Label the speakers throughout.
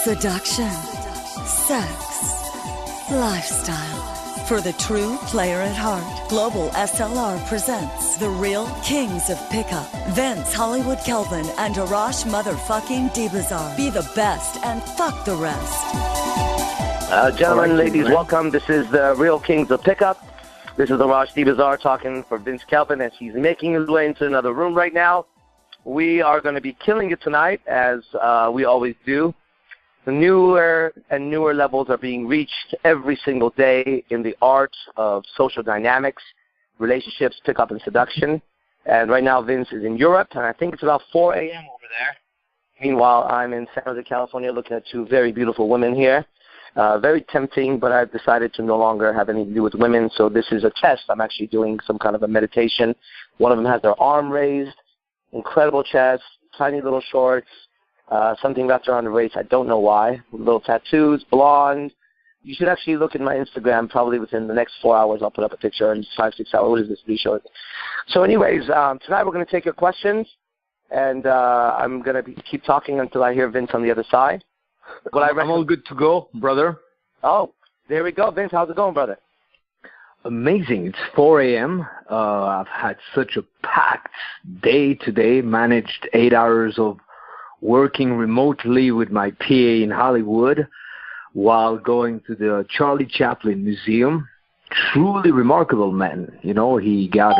Speaker 1: seduction, sex, lifestyle. For the true player at heart, Global SLR presents the real kings of pickup. Vince Hollywood Kelvin and Arash motherfucking Dibazar. Be the best and fuck the rest.
Speaker 2: Gentlemen, ladies, welcome. This is the real kings of pickup. This is Arash Dibazar talking for Vince Kelvin as he's making his way into another room right now. We are going to be killing it tonight, as we always do. The newer and newer levels are being reached every single day in the art of social dynamics, relationships, pickup, and seduction. And right now, Vince is in Europe, and I think it's about 4 a.m. over there. Meanwhile, I'm in San Jose, California, looking at two very beautiful women here. Very tempting, but I've decided to no longer have anything to do with women, so this is a test. I'm actually doing some kind of a meditation. One of them has their arm raised, incredible chest, tiny little shorts, something wrapped around the waist. I don't know why. Little tattoos, blonde. You should actually look at my Instagram. Probably within the next 4 hours, I'll put up a picture in 5-6 hours. What is this? 3 shows. So anyways, tonight we're going to take your questions, and I'm going to keep talking until I hear Vince on the other side.
Speaker 3: I'm all good to go, brother.
Speaker 2: Oh, there we go. Vince, how's it going, brother?
Speaker 3: Amazing. It's 4 a.m. I've had such a packed day today, managed 8 hours of working remotely with my PA in Hollywood while going to the Charlie Chaplin Museum. Truly remarkable man. You know, he got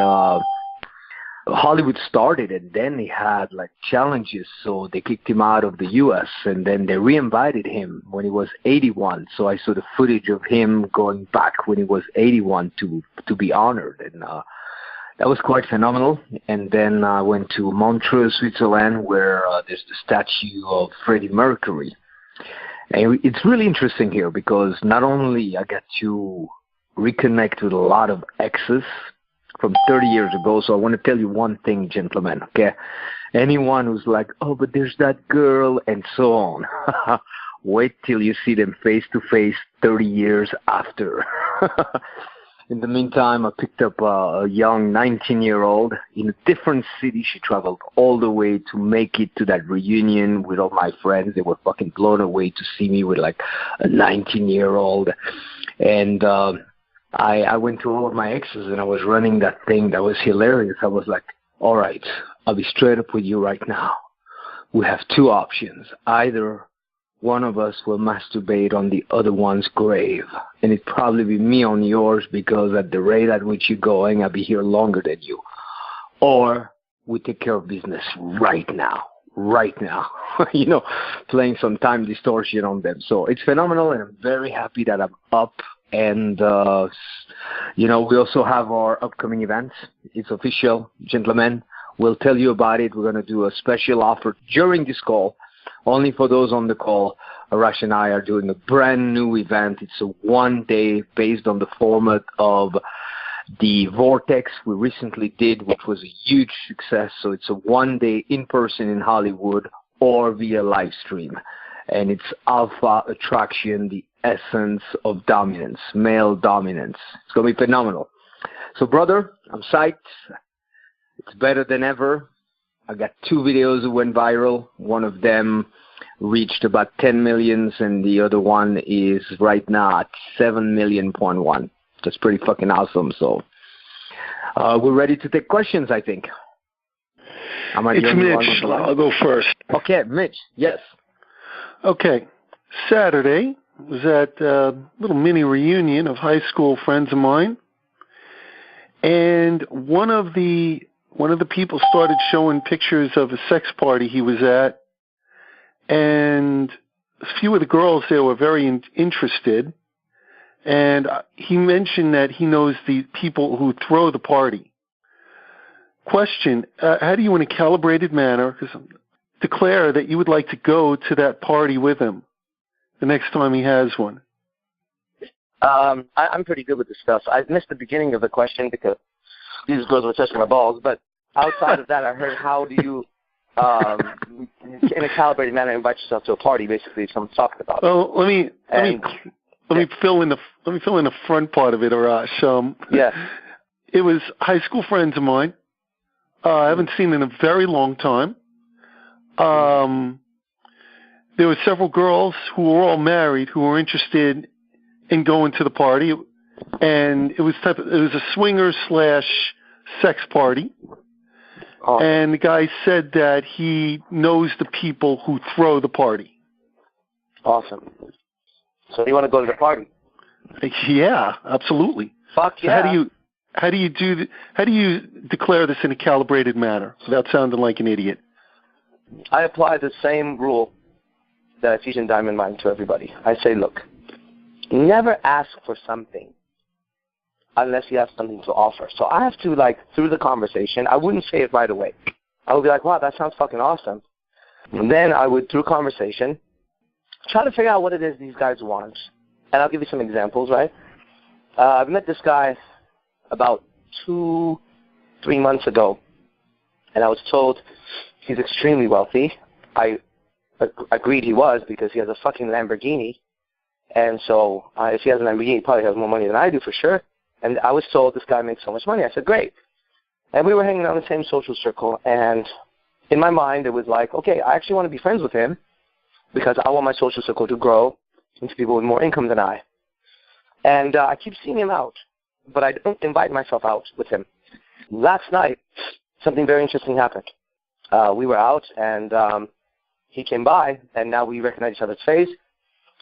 Speaker 3: Hollywood started, and then he had like challenges, so they kicked him out of the U.S., and then they re-invited him when he was 81. So I saw the footage of him going back when he was 81 to be honored, and that was quite phenomenal. And then I went to Montreux, Switzerland, where there's the statue of Freddie Mercury. And it's really interesting here because not only I got to reconnect with a lot of exes from 30 years ago. So I want to tell you one thing, gentlemen, okay? Anyone who's like, oh, but there's that girl and so on. Wait till you see them face to face 30 years after. In the meantime, I picked up a young 19-year-old in a different city. She traveled all the way to make it to that reunion with all my friends. They were fucking blown away to see me with like a 19-year-old. And I went to all of my exes, and I was running that thing. That was hilarious. I was like, all right, I'll be straight up with you right now. We have two options. Either one of us will masturbate on the other one's grave, and it'd probably be me on yours because at the rate at which you're going, I'll be here longer than you. Or we take care of business right now. Right now, you know, playing some time distortion on them. So it's phenomenal, and I'm very happy that I'm up. And, you know, we also have our upcoming events. It's official, gentlemen. We'll tell you about it. We're going to do a special offer during this call. Only for those on the call, Arash and I are doing a brand new event. It's a one-day based on the format of the Vortex we recently did, which was a huge success. So it's a one-day in-person in Hollywood or via live stream. And it's Alpha Attraction, the essence of dominance, male dominance. It's going to be phenomenal. So, brother, I'm psyched. It's better than ever. I got 2 videos that went viral. One of them reached about 10 million, and the other one is right now at 7.1 million. That's pretty fucking awesome. So, we're ready to take questions, I think.
Speaker 4: It's Mitch. I'll go first.
Speaker 3: Okay, Mitch. Yes.
Speaker 4: Okay. Saturday was at a little mini reunion of high school friends of mine, and one of the people started showing pictures of a sex party he was at, and a few of the girls there were very interested, and he mentioned that he knows the people who throw the party. Question, how do you, in a calibrated manner, declare that you would like to go to that party with him the next time he has one?
Speaker 2: I'm pretty good with this stuff. I missed the beginning of the question because these girls were touching my balls. But outside of that, I heard, how do you, in a calibrated manner, invite yourself to a party? Basically, someone's talking about.
Speaker 4: Well, let me fill in the front part of it, Arash.
Speaker 2: Yeah.
Speaker 4: It was high school friends of mine. I haven't seen in a very long time. there were several girls who were all married who were interested in going to the party, and it was a swinger/sex party.
Speaker 2: Oh.
Speaker 4: And the guy said that he knows the people who throw the party.
Speaker 2: Awesome. So you want to go to the party?
Speaker 4: Yeah, absolutely.
Speaker 2: Fuck
Speaker 4: so
Speaker 2: yeah.
Speaker 4: How do you declare this in a calibrated manner without sounding like an idiot?
Speaker 2: I apply the same rule that I teach in Diamond Mind to everybody. I say, look, never ask for something unless you have something to offer. So I have to, like, through the conversation, I wouldn't say it right away. I would be like, wow, that sounds fucking awesome. And then I would, through conversation, try to figure out what it is these guys want. And I'll give you some examples, right? I've met this guy about 2-3 months ago, and I was told he's extremely wealthy. I agreed he was because he has a fucking Lamborghini. And so if he has a Lamborghini, he probably has more money than I do for sure. And I was told this guy makes so much money. I said, great. And we were hanging out in the same social circle. And in my mind, it was like, okay, I actually want to be friends with him because I want my social circle to grow into people with more income than I. And I keep seeing him out, but I don't invite myself out with him. Last night, something very interesting happened. We were out, and he came by, and now we recognize each other's face.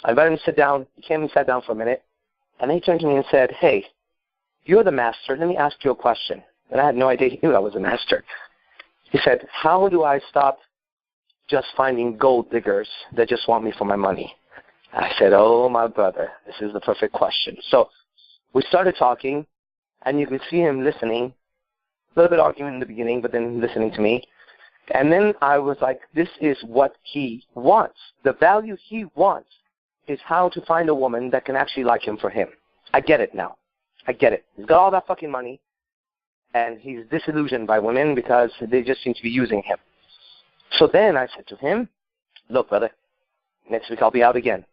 Speaker 2: I invited him to sit down. He came and sat down for a minute. And then he turned to me and said, hey, you're the master. Let me ask you a question. And I had no idea he knew I was a master. He said, how do I stop just finding gold diggers that just want me for my money? I said, oh, my brother, this is the perfect question. So we started talking, and you could see him listening, a little bit arguing in the beginning, but then listening to me. And then I was like, this is what he wants. The value he wants is how to find a woman that can actually like him for him. I get it now. I get it. He's got all that fucking money, and he's disillusioned by women because they just seem to be using him. So then I said to him, look, brother, next week I'll be out again.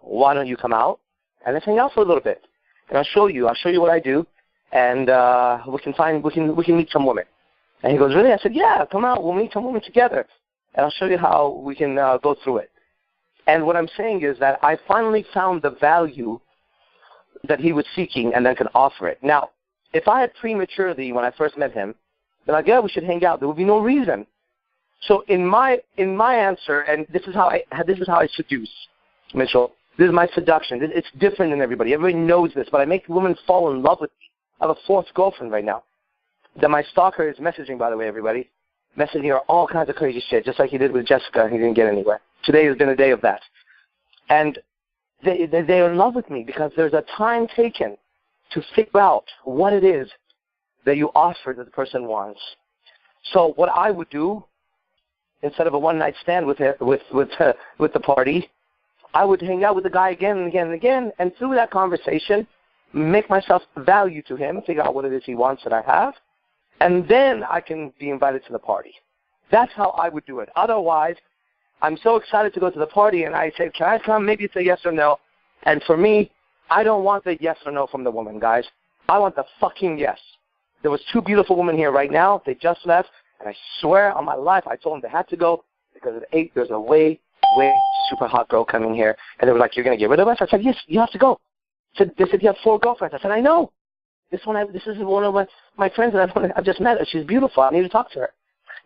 Speaker 2: Why don't you come out, and let's hang out for a little bit, and I'll show you what I do, and we can meet some women. And he goes, really? I said, yeah, come out. We'll meet some women together, and I'll show you how we can go through it. And what I'm saying is that I finally found the value that he was seeking and then can offer it. Now, if I had prematurely, when I first met him, been like, yeah, we should hang out, there would be no reason. So in my answer, and this is how I seduce, Mitchell. This is my seduction. It's different than everybody. Everybody knows this, but I make women fall in love with me. I have a fourth girlfriend right now that my stalker is messaging, by the way, everybody. Messaging her all kinds of crazy shit, just like he did with Jessica. He didn't get anywhere. Today has been a day of that. And they are in love with me because there's a time taken to figure out what it is that you offer that the person wants. So what I would do, instead of a one-night stand with the party, I would hang out with the guy again and again and again, and through that conversation, make myself value to him, figure out what it is he wants that I have, and then I can be invited to the party. That's how I would do it. Otherwise, I'm so excited to go to the party, and I say, can I come? Maybe it's a yes or no. And for me, I don't want the yes or no from the woman, guys. I want the fucking yes. There was 2 beautiful women here right now. They just left, and I swear on my life, I told them they had to go because at 8, there's a way super hot girl coming here. And they were like, you're going to get rid of us? I said, yes, you have to go. They said, you have 4 girlfriends. I said, I know. This is one of my friends that I've just met. She's beautiful. I need to talk to her.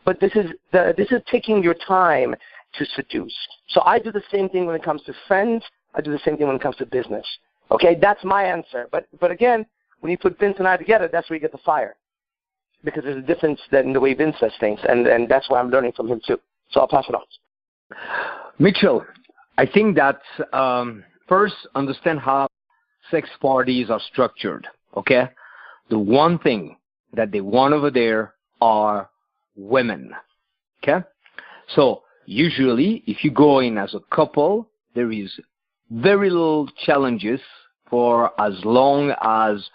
Speaker 2: But this is taking your time to seduce. So I do the same thing when it comes to friends. I do the same thing when it comes to business. Okay, that's my answer. But again, when you put Vince and I together, that's where you get the fire. Because there's a difference in the way Vince says things, and that's what I'm learning from him too. So I'll pass it on.
Speaker 3: Mitchell, I think that first understand how sex parties are structured, okay? The one thing that they want over there are women, okay? So usually, if you go in as a couple, there is very little challenges for as long as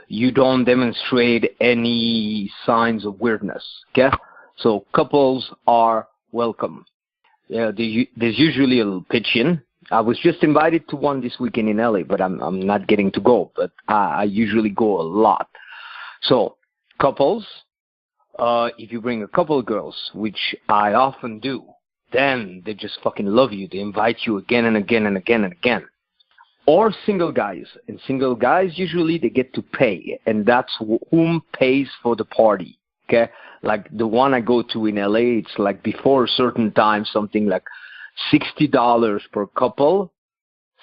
Speaker 3: you don't demonstrate any signs of weirdness, okay? So couples are welcome. There's usually a little pitch-in. I was just invited to one this weekend in LA, but I'm not getting to go, but I usually go a lot. So couples, if you bring a couple of girls, which I often do, then they just fucking love you. They invite you again and again and again and again. Or single guys. And single guys, usually they get to pay. And that's whom pays for the party. Okay? Like the one I go to in LA, it's like before a certain time, something like $60 per couple.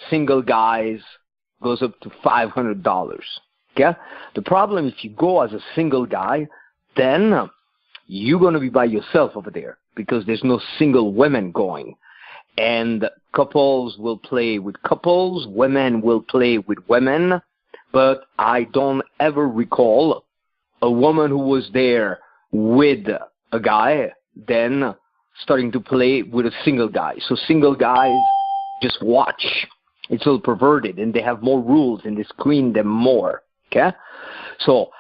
Speaker 3: Single guys goes up to $500. Okay? The problem, if you go as a single guy, then you're going to be by yourself over there because there's no single women going. And couples will play with couples, women will play with women, but I don't ever recall a woman who was there with a guy then starting to play with a single guy. So single guys just watch. It's all perverted, and they have more rules, and they screen them more. Okay? So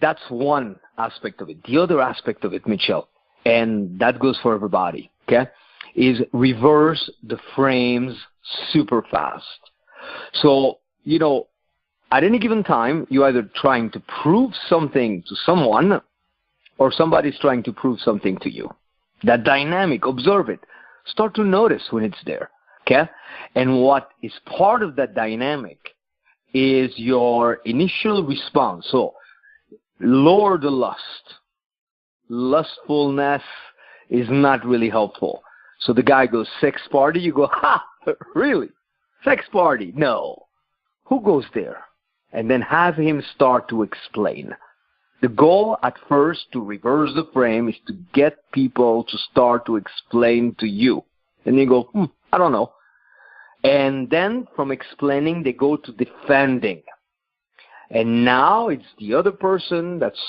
Speaker 3: that's one aspect of it. The other aspect of it, Mitchell, and that goes for everybody, okay, is reverse the frames super fast. So, you know, at any given time, you're either trying to prove something to someone or somebody's trying to prove something to you. That dynamic, observe it. Start to notice when it's there, okay? And what is part of that dynamic is your initial response. So, lower the lust. Lustfulness is not really helpful. So the guy goes, sex party? You go, ha, really? Sex party? No. Who goes there? And then have him start to explain. The goal at first to reverse the frame is to get people to start to explain to you. And you go, I don't know. And then from explaining, they go to defending. And now it's the other person that's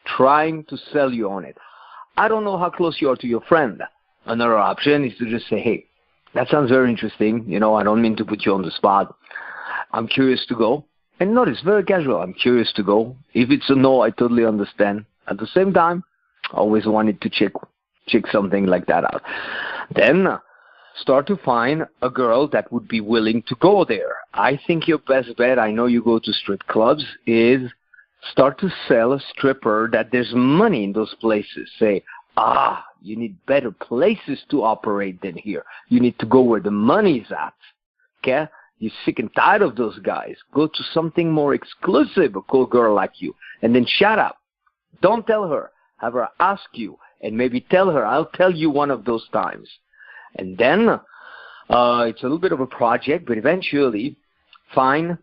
Speaker 3: trying to sell you on it. I don't know how close you are to your friend. Another option is to just say, hey, that sounds very interesting. You know, I don't mean to put you on the spot. I'm curious to go. And notice, very casual, I'm curious to go. If it's a no, I totally understand. At the same time, I always wanted to check something like that out. Then start to find a girl that would be willing to go there. I think your best bet, I know you go to strip clubs, is start to sell a stripper that there's money in those places. Say, you need better places to operate than here. You need to go where the money's at. Okay? You're sick and tired of those guys. Go to something more exclusive, a cool girl like you. And then shut up. Don't tell her. Have her ask you. And maybe tell her, I'll tell you one of those times. And then it's a little bit of a project, but eventually find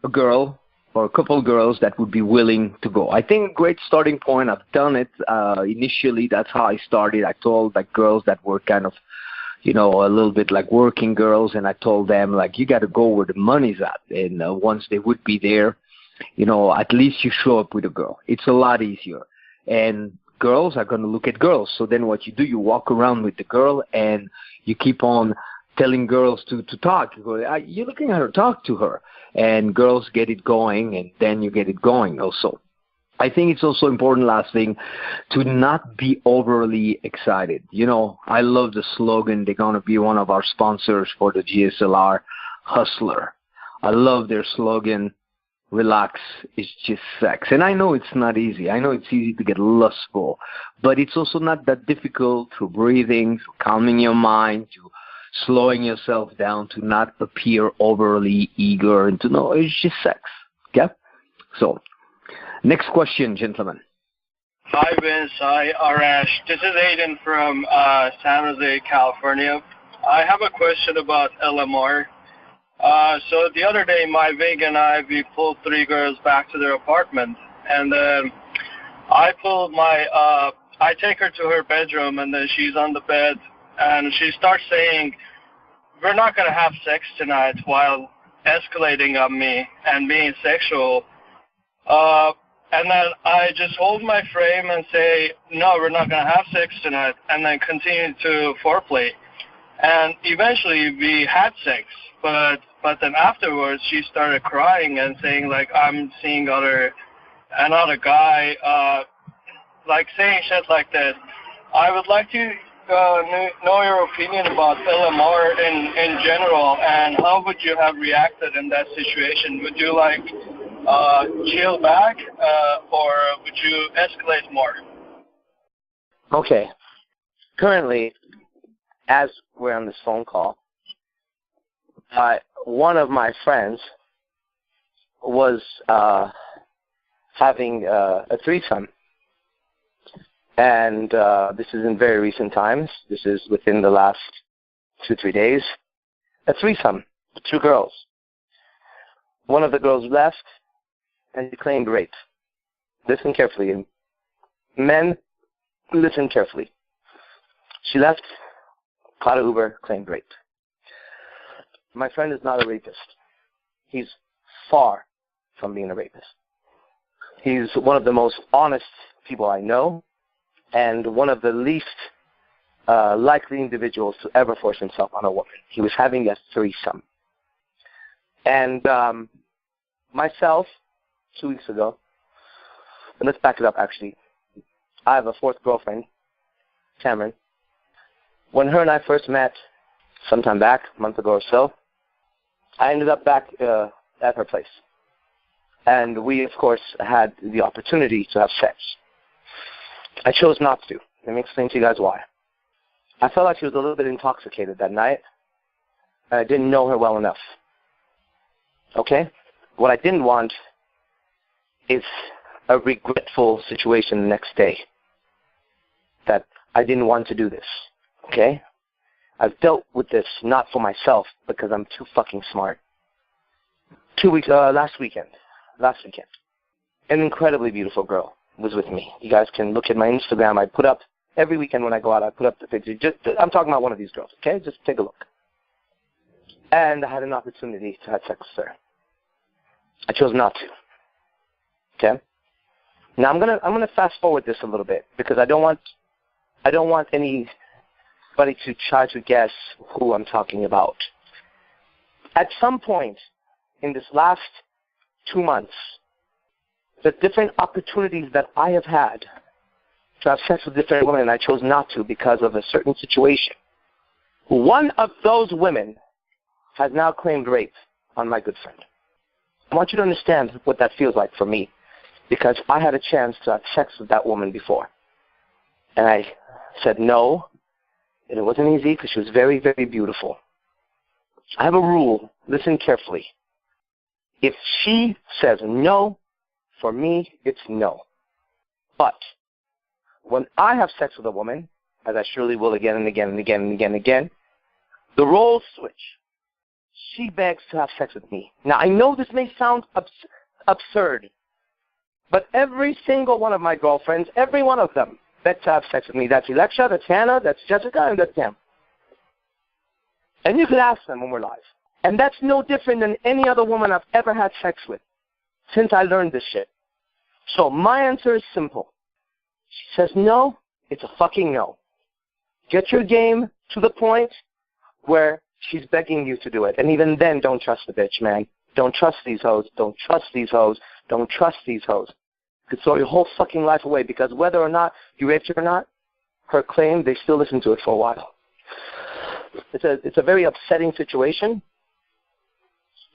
Speaker 3: a girl or a couple girls that would be willing to go. I think a great starting point, I've done it initially. That's how I started. I told like girls that were kind of, you know, a little bit like working girls, and I told them, like, you got to go where the money's at. And once they would be there, you know, at least you show up with a girl. It's a lot easier. And girls are going to look at girls. So then what you do, you walk around with the girl, and you keep on telling girls to talk. You go, you're looking at her, talk to her. And girls get it going, and then you get it going also. I think it's also important, last thing, to not be overly excited. You know, I love the slogan. They're going to be one of our sponsors for the GSLR, Hustler. I love their slogan, relax, it's just sex. And I know it's not easy. I know it's easy to get lustful, but it's also not that difficult through breathing, through calming your mind, to slowing yourself down, to not appear overly eager, and to know it's just sex. Okay? So, next question, gentlemen.
Speaker 5: Hi, Vince. Hi, Arash. This is Aiden from San Jose, California. I have a question about LMR. So the other day, my Vig and we pulled 3 girls back to their apartment. And then I take her to her bedroom, and then she's on the bed. And she starts saying, we're not going to have sex tonight, while escalating on me and being sexual. And then I just hold my frame and say, no, we're not going to have sex tonight, and then continue to foreplay. And eventually we had sex, but then afterwards she started crying and saying, like, I'm seeing another guy, like saying shit like that. I would like to know your opinion about LMR in general, and how would you have reacted in that situation? Would you like chill back, or would you escalate more?
Speaker 2: Okay. Currently, as we're on this phone call, one of my friends was having a threesome. And this is in very recent times. This is within the last 2-3 days. A threesome with 2 girls. One of the girls left and she claimed rape. Listen carefully. Men, listen carefully. She left, caught an Uber, claimed rape. My friend is not a rapist. He's far from being a rapist. He's one of the most honest people I know, and one of the least likely individuals to ever force himself on a woman. He was having a threesome. And myself, 2 weeks ago, and let's back it up actually, I have a 4th girlfriend, Cameron. When her and I first met, sometime back, a month ago or so, I ended up back at her place. And we, of course, had the opportunity to have sex. I chose not to. Let me explain to you guys why. I felt like she was a little bit intoxicated that night. I didn't know her well enough. Okay? What I didn't want is a regretful situation the next day. That I didn't want to do this. Okay? I've dealt with this not for myself because I'm too fucking smart. Last weekend. An incredibly beautiful girl was with me. You guys can look at my Instagram. I put up, every weekend when I go out, I put up the picture. I'm talking about one of these girls, okay? Just take a look. And I had an opportunity to have sex with her. I chose not to. Okay? Now I'm gonna fast forward this a little bit because I don't want anybody to try to guess who I'm talking about. At some point in this last 2 months, the different opportunities that I have had to have sex with different women, and I chose not to because of a certain situation. One of those women has now claimed rape on my good friend. I want you to understand what that feels like for me, because I had a chance to have sex with that woman before. And I said no, and it wasn't easy because she was very, very beautiful. I have a rule. Listen carefully. If she says no, for me, it's no. But when I have sex with a woman, as I surely will again and again and again and again and again, the roles switch. She begs to have sex with me. Now, I know this may sound absurd, but every single one of my girlfriends, every one of them, begs to have sex with me. That's Electra, that's Hannah, that's Jessica, and that's Cam. And you can ask them when we're live. And that's no different than any other woman I've ever had sex with since I learned this shit. So my answer is simple. She says no, it's a fucking no. Get your game to the point where she's begging you to do it. And even then, don't trust the bitch, man. Don't trust these hoes. Don't trust these hoes. Don't trust these hoes. You could throw your whole fucking life away because whether or not you raped her or not, her claim, they still listen to it for a while. It's a very upsetting situation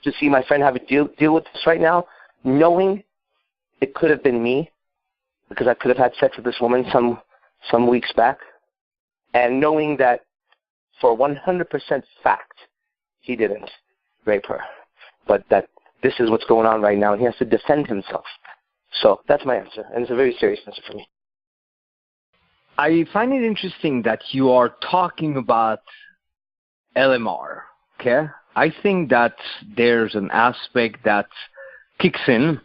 Speaker 2: to see my friend have to deal with this right now, knowing it could have been me, because I could have had sex with this woman some weeks back, and knowing that for 100% fact he didn't rape her, but that this is what's going on right now, and he has to defend himself. So that's my answer, and it's a very serious answer for me.
Speaker 3: I find it interesting that you are talking about LMR, okay? I think that there's an aspect that kicks in.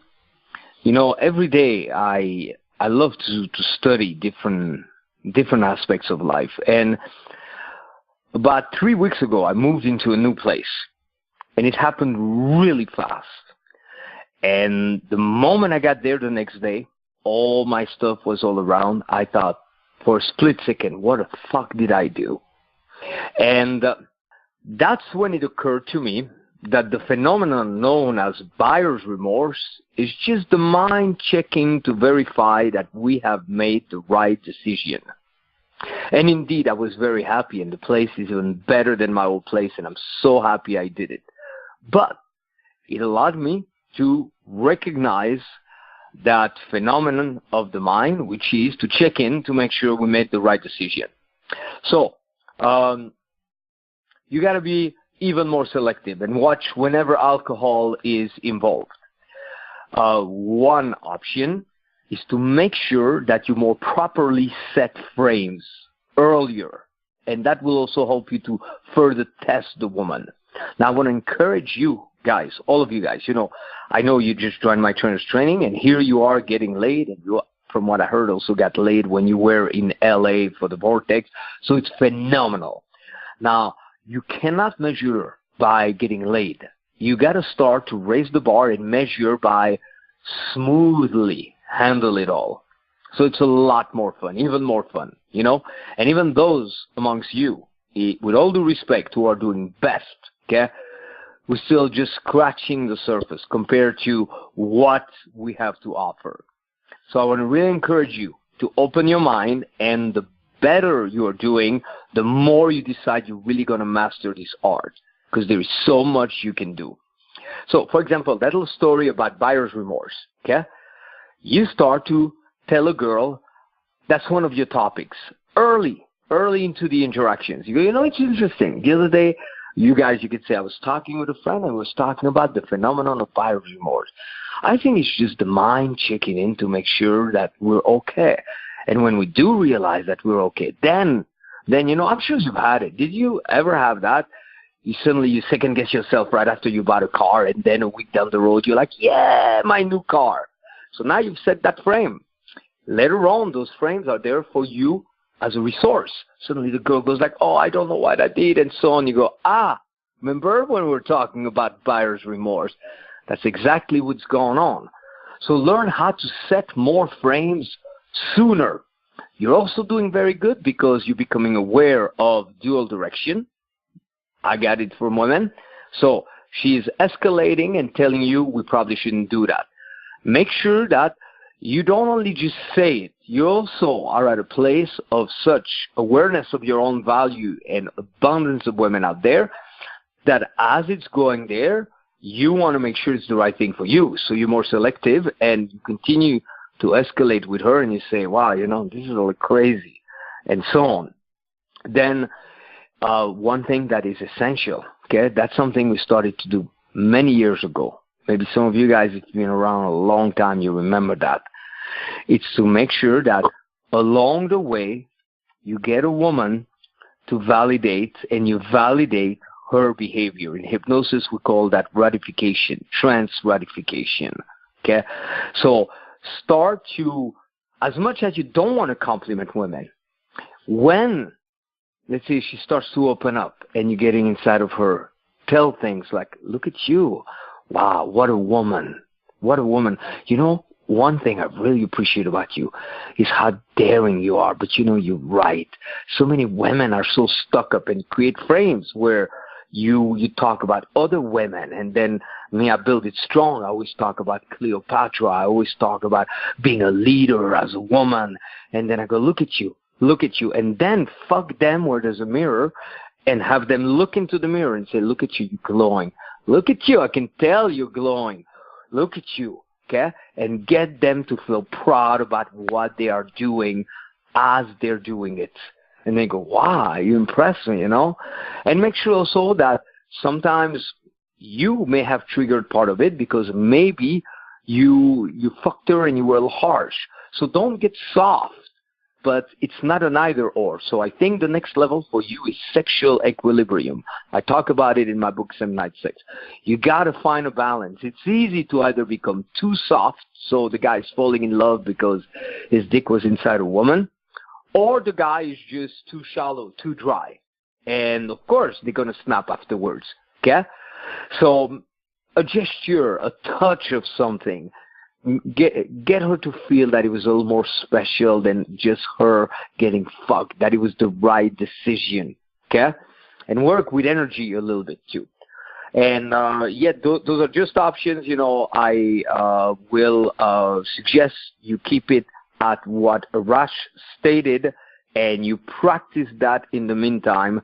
Speaker 3: You know, every day I love to study different aspects of life. And about 3 weeks ago, I moved into a new place. And it happened really fast. And the moment I got there the next day, all my stuff was all around. I thought for a split second, what the fuck did I do? And that's when it occurred to me that the phenomenon known as buyer's remorse is just the mind checking to verify that we have made the right decision. And indeed, I was very happy, and the place is even better than my old place, and I'm so happy I did it. But it allowed me to recognize that phenomenon of the mind, which is to check in to make sure we made the right decision. So, you got to be even more selective and watch whenever alcohol is involved. One option is to make sure that you more properly set frames earlier, and that will also help you to further test the woman. Now, I want to encourage you guys, all of you guys, I know you just joined my trainer's training, and here you are getting laid, and you, from what I heard, also got laid when you were in LA for the Vortex, so it's phenomenal. Now, you cannot measure by getting laid. You got to start to raise the bar and measure by smoothly handle it all. So it's a lot more fun, even more fun, And even those amongst you, with all due respect, who are doing best, okay, we're still just scratching the surface compared to what we have to offer. So I want to really encourage you to open your mind, and the better you are doing, the more you decide you're really going to master this art, because there is so much you can do. So, for example, that little story about buyer's remorse, okay? You start to tell a girl that's one of your topics early into the interactions. You go, it's interesting. The other day, you could say, I was talking with a friend and was talking about the phenomenon of buyer's remorse. I think it's just the mind checking in to make sure that we're okay. And when we do realize that we're okay, then I'm sure you've had it. Did you ever have that? You second guess yourself right after you bought a car, and then a week down the road, you're like, yeah, my new car. So now you've set that frame. Later on, those frames are there for you as a resource. Suddenly the girl goes like, oh, I don't know what I did, and so on. You go, remember when we were talking about buyer's remorse? That's exactly what's going on. So learn how to set more frames sooner. You're also doing very good because you're becoming aware of dual direction. I got it from women. So she's escalating and telling you we probably shouldn't do that. Make sure that you don't only just say it, you also are at a place of such awareness of your own value and abundance of women out there that as it's going there, you want to make sure it's the right thing for you. So you're more selective and you continue to escalate with her and you say, wow, this is all crazy, and so on. Then one thing that is essential, okay, that's something we started to do many years ago. Maybe some of you guys, if you've been around a long time, you remember that. It's to make sure that along the way, you get a woman to validate, and you validate her behavior. In hypnosis, we call that ratification, trance ratification, okay? So start to, as much as you don't want to compliment women, when, let's say, she starts to open up and you're getting inside of her, tell things like, look at you. Wow, what a woman. What a woman. One thing I really appreciate about you is how daring you are, but you're right. So many women are so stuck up and create frames where you talk about other women, and then me, I build it strong. I always talk about Cleopatra. I always talk about being a leader as a woman, and then I go, look at you, and then fuck them where there's a mirror and have them look into the mirror and say, look at you, you're glowing. Look at you, I can tell you're glowing. Look at you, okay? And get them to feel proud about what they are doing as they're doing it. And they go, wow, you impress me, And make sure also that sometimes you may have triggered part of it because maybe you fucked her and you were a little harsh. So don't get soft, but it's not an either or. So I think the next level for you is sexual equilibrium. I talk about it in my book, 7 Night Sex. You got to find a balance. It's easy to either become too soft, so the guy's falling in love because his dick was inside a woman, or the guy is just too shallow, too dry. And, of course, they're going to snap afterwards, okay? So a gesture, a touch of something, get her to feel that it was a little more special than just her getting fucked, that it was the right decision, okay? And work with energy a little bit, too. And, those are just options. I will suggest you keep it at what Arash stated, and you practice that in the meantime,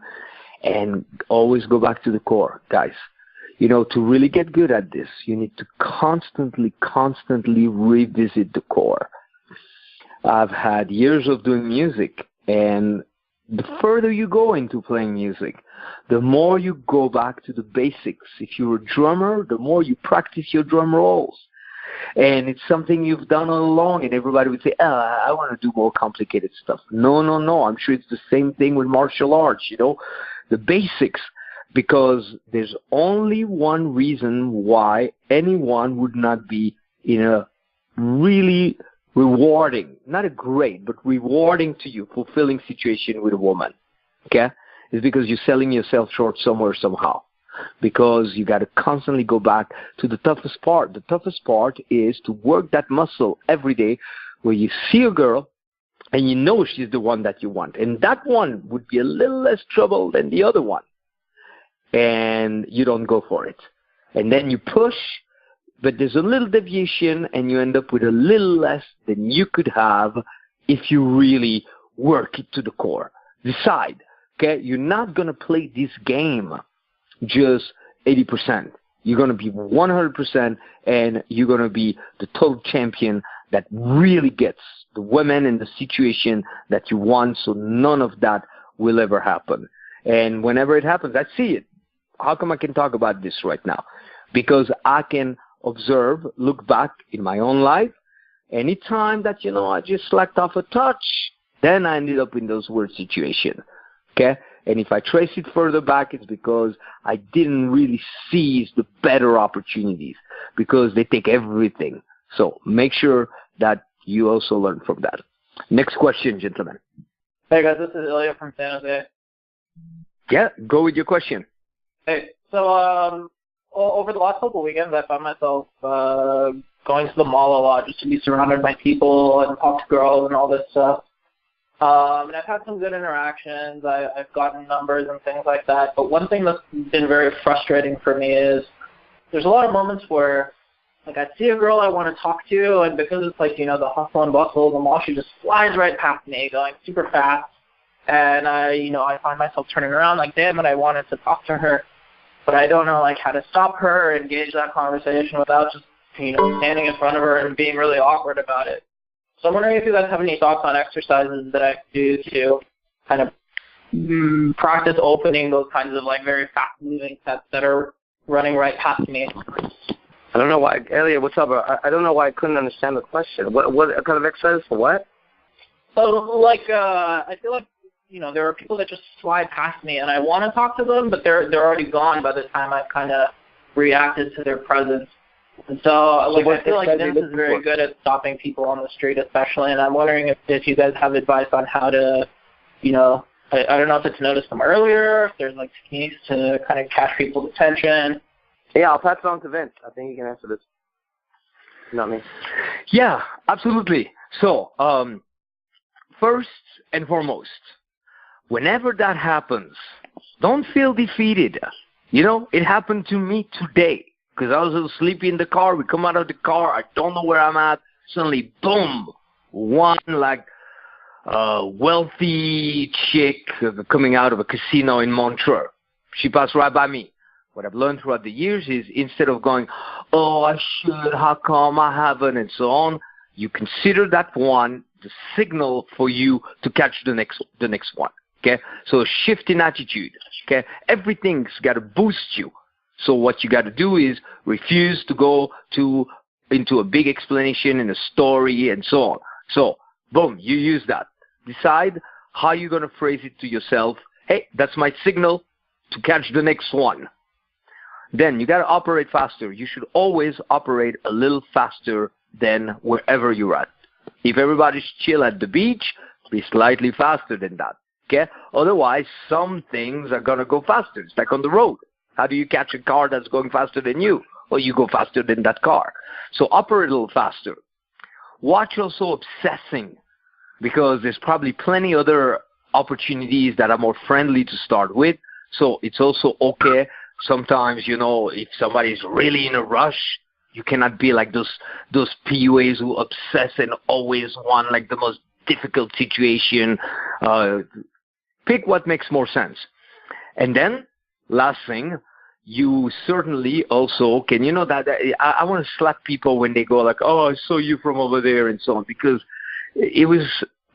Speaker 3: and always go back to the core, guys. To really get good at this, you need to constantly revisit the core. I've had years of doing music, and the further you go into playing music, the more you go back to the basics. If you're a drummer, the more you practice your drum rolls. And it's something you've done all along, and everybody would say, I want to do more complicated stuff. No. I'm sure it's the same thing with martial arts, the basics, because there's only one reason why anyone would not be in a really rewarding, not a great, but rewarding to you, fulfilling situation with a woman, okay? It's because you're selling yourself short somewhere, somehow. Because you got to constantly go back to the toughest part. The toughest part is to work that muscle every day where you see a girl and you know she's the one that you want. And that one would be a little less trouble than the other one. And you don't go for it. And then you push, but there's a little deviation and you end up with a little less than you could have if you really work it to the core. Decide, okay? You're not going to play this game just 80%. You're going to be 100%, and you're going to be the total champion that really gets the women in the situation that you want, so none of that will ever happen. And whenever it happens, I see it. How come I can talk about this right now? Because I can observe, look back in my own life. Anytime that, I just slacked off a touch, then I ended up in those weird situations. Okay? And if I trace it further back, it's because I didn't really seize the better opportunities, because they take everything. So make sure that you also learn from that. Next question, gentlemen.
Speaker 6: Hey guys, this is Ilya from San Jose.
Speaker 3: Yeah, go with your question.
Speaker 6: Hey, so over the last couple of weekends, I found myself going to the mall a lot just to be surrounded by people and talk to girls and all this stuff. And I've had some good interactions. I've gotten numbers and things like that. But one thing that's been very frustrating for me is there's a lot of moments where, I see a girl I want to talk to, and because it's the hustle and bustle of the mall, she just flies right past me, going super fast. And I find myself turning around damn it, I wanted to talk to her, but I don't know how to stop her or engage that conversation without just standing in front of her and being really awkward about it. So I'm wondering if you guys have any thoughts on exercises that I could do to kind of practice opening those kinds of very fast-moving sets that are running right past me.
Speaker 2: I don't know why, Elliot, what's up? I don't know why I couldn't understand the question. What kind of exercise for what?
Speaker 6: So, I feel there are people that just slide past me, and I want to talk to them, but they're already gone by the time I've kind of reacted to their presence. And so, I feel like Vince is very good at stopping people on the street, especially, and I'm wondering if you guys have advice on how to, I don't know if it's notice them earlier, if there's techniques to kind of catch people's attention.
Speaker 2: Yeah, I'll pass it on to Vince. I think he can answer this. Not me.
Speaker 3: Yeah, absolutely. So, first and foremost, whenever that happens, don't feel defeated. It happened to me today. Because I was a little sleepy in the car. We come out of the car. I don't know where I'm at. Suddenly, boom, one wealthy chick coming out of a casino in Montreux. She passed right by me. What I've learned throughout the years is instead of going, oh, I should, how come I haven't, and so on, you consider that one the signal for you to catch the next one. Okay? So a shift in attitude. Okay? Everything's got to boost you. So what you got to do is refuse to go into a big explanation and a story and so on. So, boom, you use that. Decide how you're going to phrase it to yourself. Hey, that's my signal to catch the next one. Then you got to operate faster. You should always operate a little faster than wherever you're at. If everybody's chill at the beach, be slightly faster than that. Okay? Otherwise, some things are going to go faster. It's like on the road. How do you catch a car that's going faster than you? Or you go faster than that car. So operate a little faster. Watch also obsessing, because there's probably plenty other opportunities that are more friendly to start with. So it's also okay. Sometimes, if somebody's really in a rush, you cannot be like those PUAs who obsess and always want the most difficult situation. Pick what makes more sense. And then, last thing, you certainly also can, that I want to slap people when they go oh, I saw you from over there and so on, because it was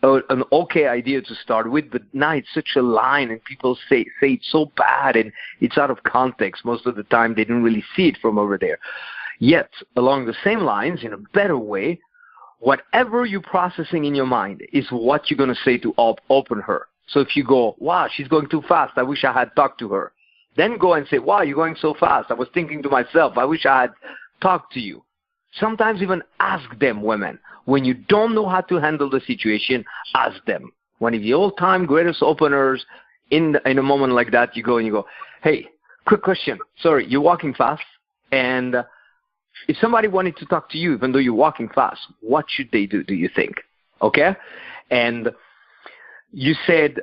Speaker 3: an okay idea to start with, but now it's such a line and people say it's so bad and it's out of context. Most of the time they didn't really see it from over there. Yet, along the same lines, in a better way, whatever you're processing in your mind is what you're going to say to open her. So if you go, wow, she's going too fast, I wish I had talked to her. Then go and say, wow, you're going so fast. I was thinking to myself, I wish I had talked to you. Sometimes even ask them, women. When you don't know how to handle the situation, ask them. One of the all-time greatest openers in a moment like that, you go and you go, hey, quick question. Sorry, you're walking fast. And if somebody wanted to talk to you, even though you're walking fast, what should they do you think? Okay? And you said,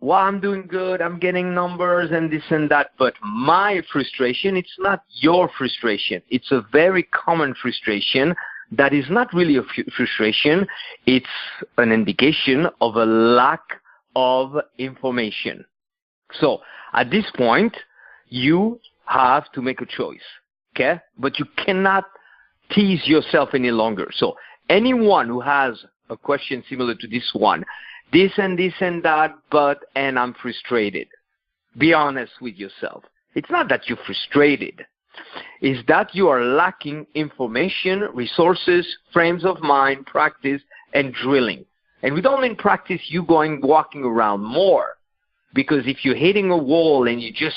Speaker 3: well, I'm doing good, I'm getting numbers and this and that, but my frustration, it's not your frustration. It's a very common frustration that is not really a frustration. It's an indication of a lack of information. So at this point, you have to make a choice, okay? But you cannot tease yourself any longer. So anyone who has a question similar to this one, this and that, and I'm frustrated. Be honest with yourself. It's not that you're frustrated. It's that you are lacking information, resources, frames of mind, practice, and drilling. And we don't mean practice you walking around more. Because if you're hitting a wall and you just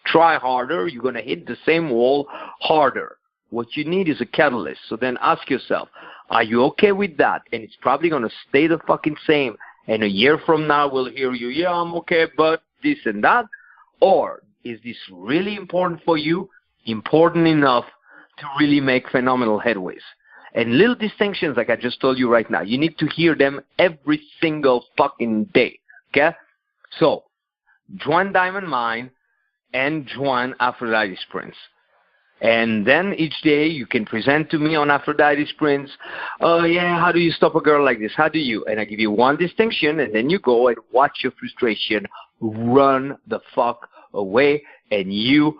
Speaker 3: try harder, you're going to hit the same wall harder. What you need is a catalyst. So then ask yourself, are you okay with that? And it's probably going to stay the fucking same. And a year from now, we'll hear you, yeah, I'm okay, but this and that. Or is this really important for you, important enough to really make phenomenal headways? And little distinctions, like I just told you right now, you need to hear them every single fucking day, okay? So, join Diamond Mine and join Aphrodite's Prince. And then each day you can present to me on Aphrodite's Prince, oh yeah, how do you stop a girl like this? How do you? And I give you one distinction, and then you go and watch your frustration run the fuck away, and you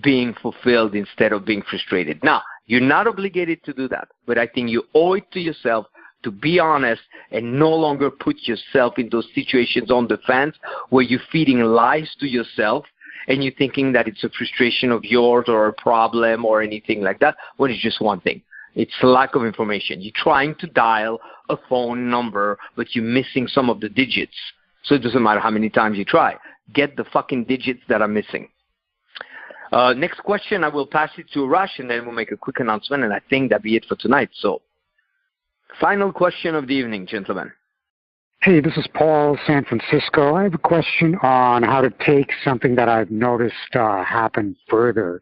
Speaker 3: being fulfilled instead of being frustrated. Now, you're not obligated to do that, but I think you owe it to yourself to be honest and no longer put yourself in those situations on the fence where you're feeding lies to yourself and you're thinking that it's a frustration of yours or a problem or anything like that, when it's just one thing. It's lack of information. You're trying to dial a phone number, but you're missing some of the digits. So it doesn't matter how many times you try. Get the fucking digits that are missing. Next question, I will pass it to Arash, and then we'll make a quick announcement, and I think that'll be it for tonight. So, final question of the evening, gentlemen.
Speaker 7: Hey, this is Paul, San Francisco. I have a question on how to take something that I've noticed happen further.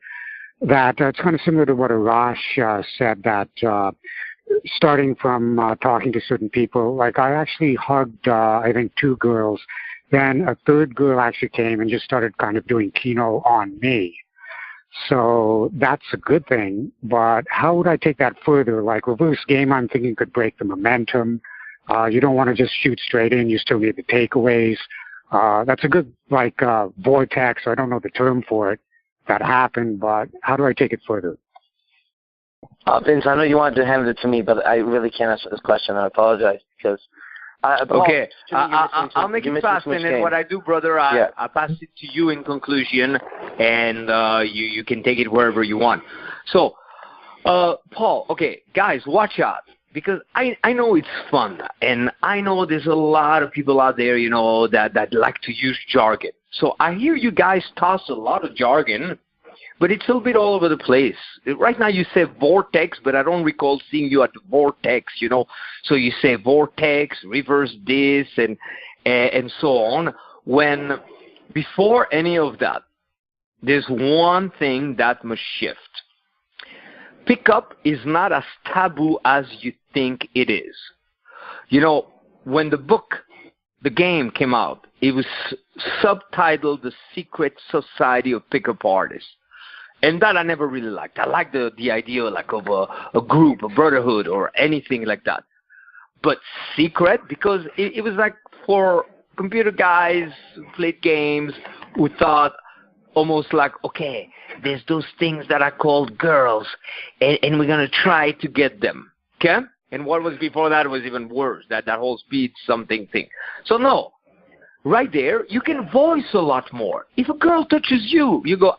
Speaker 7: That it's kind of similar to what Arash said, that starting from talking to certain people, like I actually hugged, I think, 2 girls. Then a third girl actually came and just started kind of doing kino on me. So that's a good thing, but how would I take that further? Like reverse game, I'm thinking could break the momentum. You don't want to just shoot straight in. You still need the takeaways. That's a good, vortex. I don't know the term for it that happened, but how do I take it further?
Speaker 2: Vince, I know you wanted to hand it to me, but I really can't answer this question. I apologize because...
Speaker 3: okay, I'll make it fast, and then what I do, brother, I pass it to you in conclusion, and you can take it wherever you want. So, Paul, okay, guys, watch out, because I know it's fun, and I know there's a lot of people out there, you know, that like to use jargon. So I hear you guys toss a lot of jargon, but it's a little bit all over the place. Right now you say vortex, but I don't recall seeing you at the vortex, you know. So you say vortex, reverse this, and so on. When before any of that, there's one thing that must shift. Pickup is not as taboo as you think it is. You know, when the game came out, it was subtitled The Secret Society of Pickup Artists. And that I never really liked. I liked the idea of a group, a brotherhood, or anything like that. But secret, because it was like for computer guys who played games who thought almost like, okay, there's those things that are called girls, and we're going to try to get them. Okay? And what was before that was even worse, that whole speed something thing. So no, right there, you can voice a lot more. If a girl touches you, you go,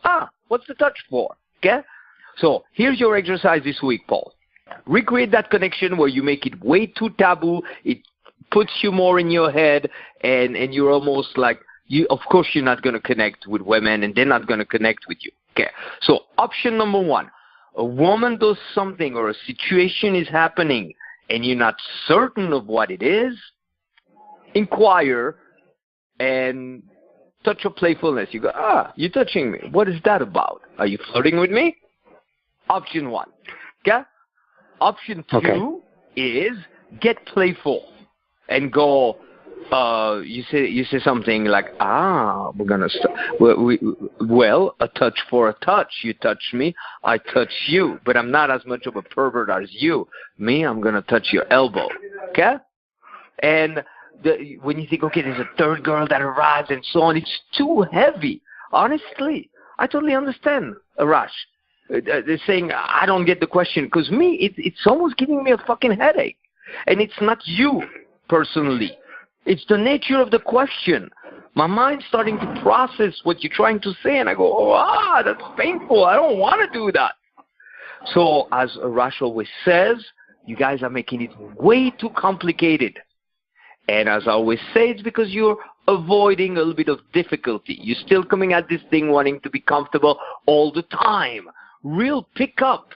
Speaker 3: what's the touch for? Okay? So here's your exercise this week, Paul. Recreate that connection where you make it way too taboo. It puts you more in your head, and you're almost like, of course you're not going to connect with women, and they're not going to connect with you. Okay? So option number one, a woman does something or a situation is happening, and you're not certain of what it is, inquire and touch of playfulness. You go, you're touching me. What is that about? Are you flirting with me? Option one. Okay? Option two is get playful and go, you say something like, we're going to start. Well, a touch for a touch. You touch me, I touch you. But I'm not as much of a pervert as you. Me, I'm going to touch your elbow. Okay? And when you think, okay, there's a third girl that arrives and so on, it's too heavy. Honestly, I totally understand, Arash. They're saying, I don't get the question. Because me, it's almost giving me a fucking headache. And it's not you, personally. It's the nature of the question. My mind's starting to process what you're trying to say, and I go, that's painful. I don't want to do that. So, as Arash always says, you guys are making it way too complicated. And as I always say, it's because you're avoiding a little bit of difficulty. You're still coming at this thing wanting to be comfortable all the time. Real pickup.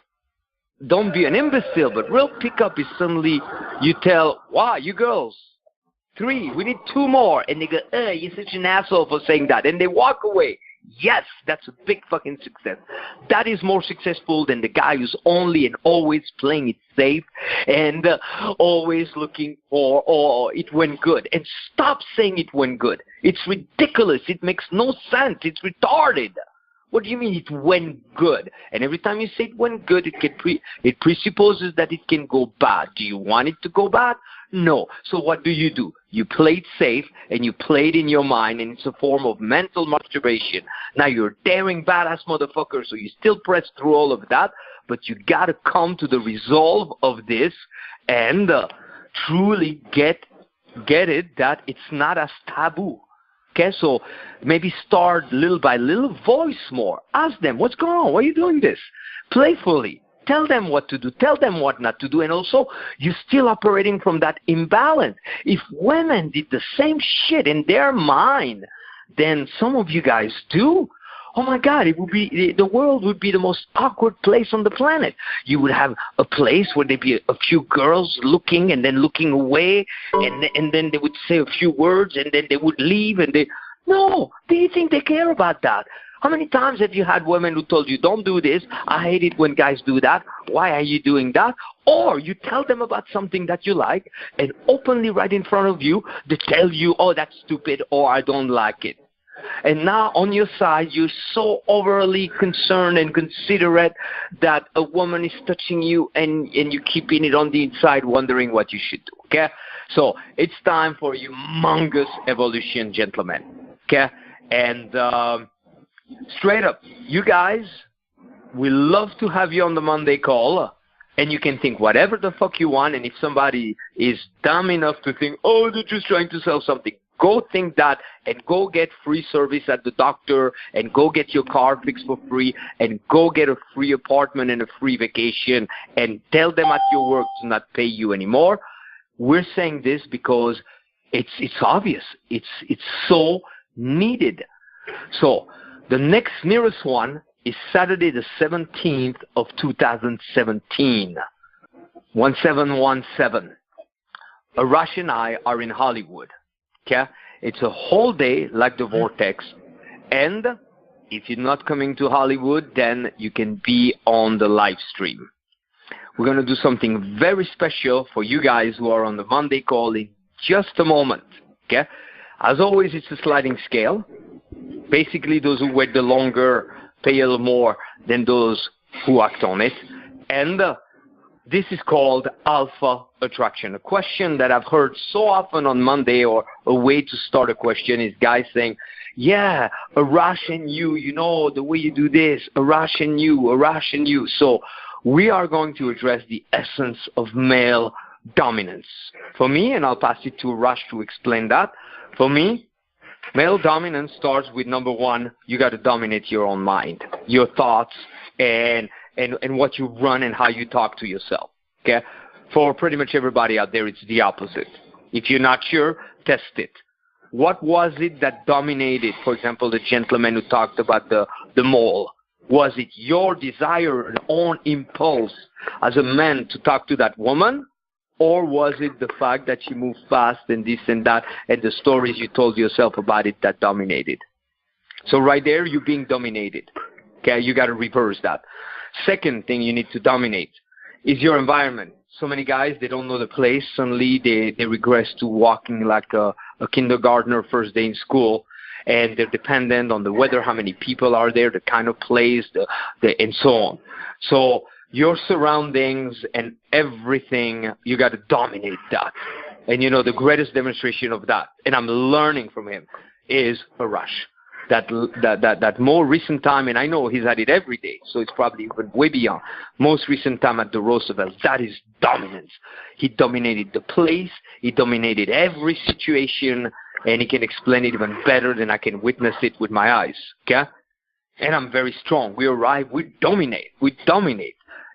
Speaker 3: Don't be an imbecile, but real pickup is suddenly you tell, wow, you girls, 3, we need 2 more. And they go, you're such an asshole for saying that. And they walk away. Yes, that's a big fucking success. That is more successful than the guy who's only and always playing it safe and always looking for, it went good. And stop saying it went good. It's ridiculous. It makes no sense. It's retarded. What do you mean it went good? And every time you say it went good, it presupposes that it can go bad. Do you want it to go bad? No. So what do? You play it safe, and you play it in your mind, and it's a form of mental masturbation. Now you're a daring badass motherfucker, so you still press through all of that, but you got to come to the resolve of this and truly get it that it's not as taboo. Okay, so maybe start little by little, voice more. Ask them, what's going on? Why are you doing this? Playfully. Tell them what to do. Tell them what not to do. And also, you're still operating from that imbalance. If women did the same shit in their mind, then some of you guys do. Oh my God, the world would be the most awkward place on the planet. You would have a place where there'd be a few girls looking and then looking away, and then they would say a few words, and then they would leave, no, do you think they care about that? How many times have you had women who told you, don't do this, I hate it when guys do that, why are you doing that? Or you tell them about something that you like, and openly right in front of you, they tell you, oh, that's stupid, or I don't like it. And now on your side, you're so overly concerned and considerate that a woman is touching you and you're keeping it on the inside wondering what you should do, okay? So it's time for humongous evolution, gentlemen, okay? And straight up, you guys, we love to have you on the Monday call. And you can think whatever the fuck you want. And if somebody is dumb enough to think, oh, they're just trying to sell something, go think that and go get free service at the doctor and go get your car fixed for free and go get a free apartment and a free vacation and tell them at your work to not pay you anymore. We're saying this because it's obvious. It's so needed. So the next nearest one is Saturday the 17th of 2017, 1717. Arash and I are in Hollywood. Okay? It's a whole day like the Vortex. And if you're not coming to Hollywood, then you can be on the live stream. We're going to do something very special for you guys who are on the Monday call in just a moment. Okay? As always, it's a sliding scale. Basically, those who wait the longer pay a little more than those who act on it. And this is called alpha attraction. A question that I've heard so often on Monday, or a way to start a question, is guys saying, yeah, Arash and you know, the way you do this, Arash and you. So we are going to address the essence of male dominance. For me, and I'll pass it to Arash to explain that, for me, male dominance starts with, number one, you got to dominate your own mind, your thoughts, and what you run and how you talk to yourself. Okay? For pretty much everybody out there, it's the opposite. If you're not sure, test it. What was it that dominated, for example, the gentleman who talked about the mole? Was it your desire and own impulse as a man to talk to that woman? Or was it the fact that you moved fast and this and that and the stories you told yourself about it that dominated? So right there, you're being dominated. Okay, you got to reverse that. Second thing you need to dominate is your environment. So many guys, they don't know the place. Suddenly, they regress to walking like a kindergartner first day in school, and they're dependent on the weather, how many people are there, the kind of place, and so on. So your surroundings and everything, you got to dominate that. And, the greatest demonstration of that, and I'm learning from him, is Arash. That more recent time, and I know he's had it every day, so it's probably even way beyond. Most recent time at the Roosevelt, that is dominance. He dominated the place, he dominated every situation, and he can explain it even better than I can witness it with my eyes, okay? And I'm very strong. We arrive, we dominate.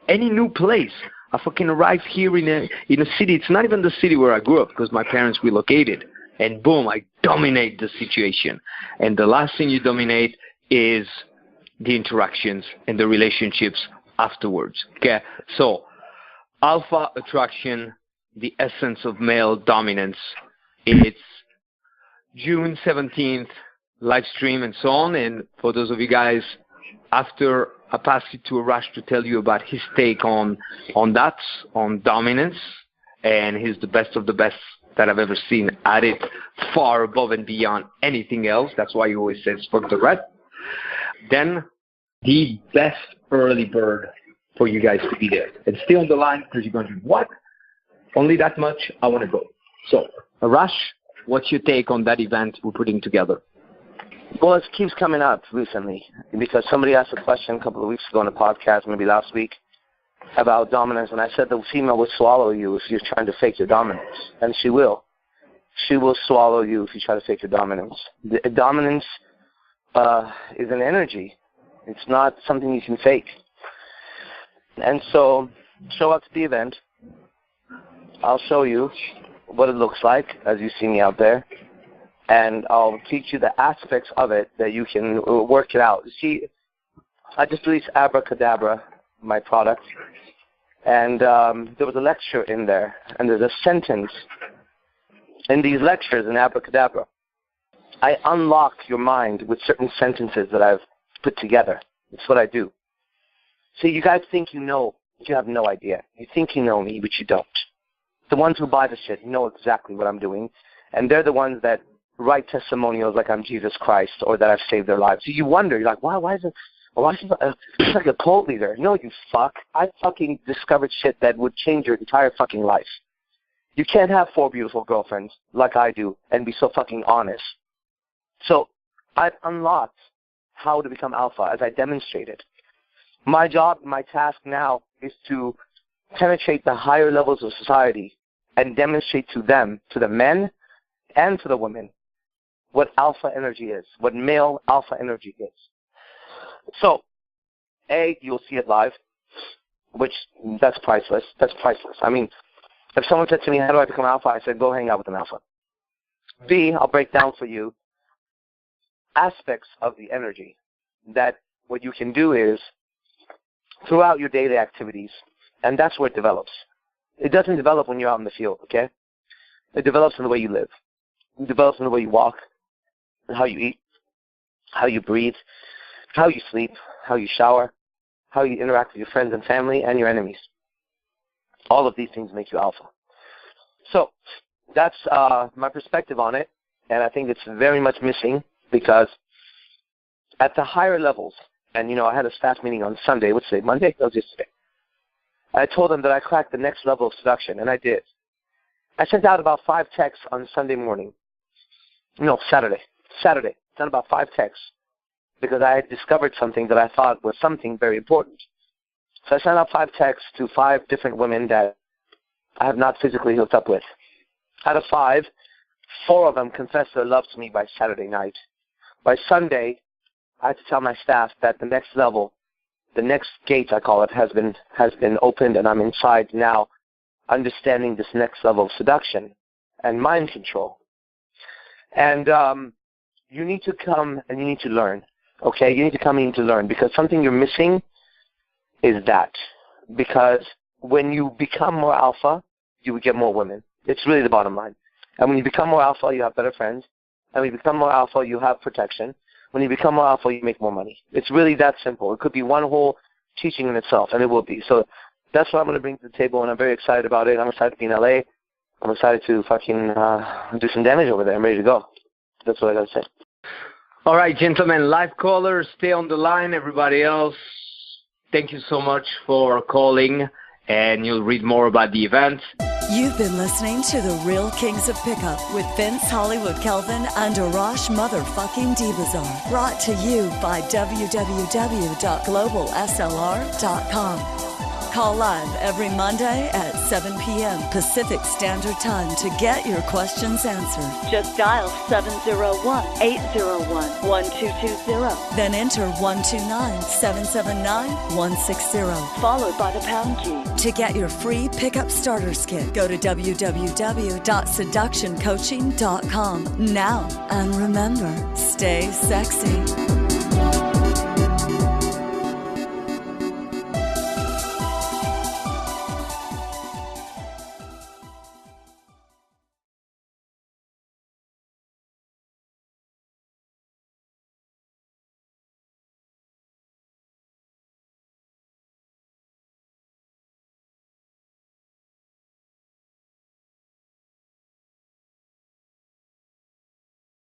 Speaker 3: Any new place. I fucking arrived here in a city. It's not even the city where I grew up because my parents relocated. And boom, I dominate the situation. And the last thing you dominate is the interactions and the relationships afterwards. Okay? So, alpha attraction, the essence of male dominance. It's June 17th, live stream and so on. And for those of you guys, after I pass it to Arash to tell you about his take on that, on dominance. And he's the best of the best that I've ever seen at it, far above and beyond anything else. That's why he always says, fuck the rest. Then, the best early bird for you guys to be there. And stay on the line because you're going to do what? Only that much, I want to go. So, Arash, what's your take on that event we're putting together?
Speaker 2: Well, it keeps coming up recently because somebody asked a question a couple of weeks ago on the podcast, maybe last week, about dominance, and I said the female will swallow you if you're trying to fake your dominance, and she will. She will swallow you if you try to fake your dominance. Dominance is an energy. It's not something you can fake. And so, show up to the event. I'll show you what it looks like as you see me out there, and I'll teach you the aspects of it that you can work it out. See, I just released Abracadabra, my product, and there was a lecture in there, and there's a sentence in these lectures in Abracadabra. I unlock your mind with certain sentences that I've put together. It's what I do. See, you guys think you know, but you have no idea. You think you know me, but you don't. The ones who buy the shit know exactly what I'm doing, and they're the ones that write testimonials like I'm Jesus Christ or that I've saved their lives. So you wonder, you're like, why is it? Well, it's like a cult leader. No, you fuck. I fucking discovered shit that would change your entire fucking life. You can't have 4 beautiful girlfriends like I do and be so fucking honest. So I've unlocked how to become alpha as I demonstrated. My job, my task now is to penetrate the higher levels of society and demonstrate to them, to the men and to the women, what alpha energy is, what male alpha energy is. So, you'll see it live, which that's priceless. That's priceless. I mean, if someone said to me, how do I become alpha? I said, go hang out with an alpha. B, I'll break down for you aspects of the energy that what you can do is throughout your daily activities, and that's where it develops. It doesn't develop when you're out in the field, okay? It develops in the way you live. It develops in the way you walk, and how you eat, how you breathe, how you sleep, how you shower, how you interact with your friends and family and your enemies. All of these things make you alpha. So that's my perspective on it, and I think it's very much missing because at the higher levels, and I had a staff meeting on Sunday, what's today, Monday? That was yesterday. I told them that I cracked the next level of seduction, and I did. I sent out about 5 texts on Sunday morning. No, Saturday. Sent about 5 texts because I had discovered something that I thought was something very important. So I sent out 5 texts to 5 different women that I have not physically hooked up with. Out of 5, 4 of them confessed their love to me by Saturday night. By Sunday, I had to tell my staff that the next level, the next gate, I call it, has been opened, and I'm inside now, understanding this next level of seduction and mind control. And you need to come and you need to learn. Okay, you need to come in to learn, because something you're missing is that. Because when you become more alpha, you will get more women. It's really the bottom line. And when you become more alpha, you have better friends. And when you become more alpha, you have protection. When you become more alpha, you make more money. It's really that simple. It could be one whole teaching in itself, and it will be. So that's what I'm going to bring to the table, and I'm very excited about it. I'm excited to be in LA. I'm excited to fucking do some damage over there. I'm ready to go. That's what I got to say.
Speaker 3: All right, gentlemen, live callers, stay on the line. Everybody else, thank you so much for calling, and you'll read more about the event.
Speaker 1: You've been listening to The Real Kings of Pickup with Vince Hollywood Kelvin and Arash motherfucking Dibazar. Brought to you by www.globalslr.com. Call live every Monday at 7 p.m. Pacific Standard Time to get your questions answered. Just dial 701-801-1220. Then enter 129-779-160, followed by the pound key. To get your free pickup starters kit, go to www.seductioncoaching.com now. And remember, stay sexy.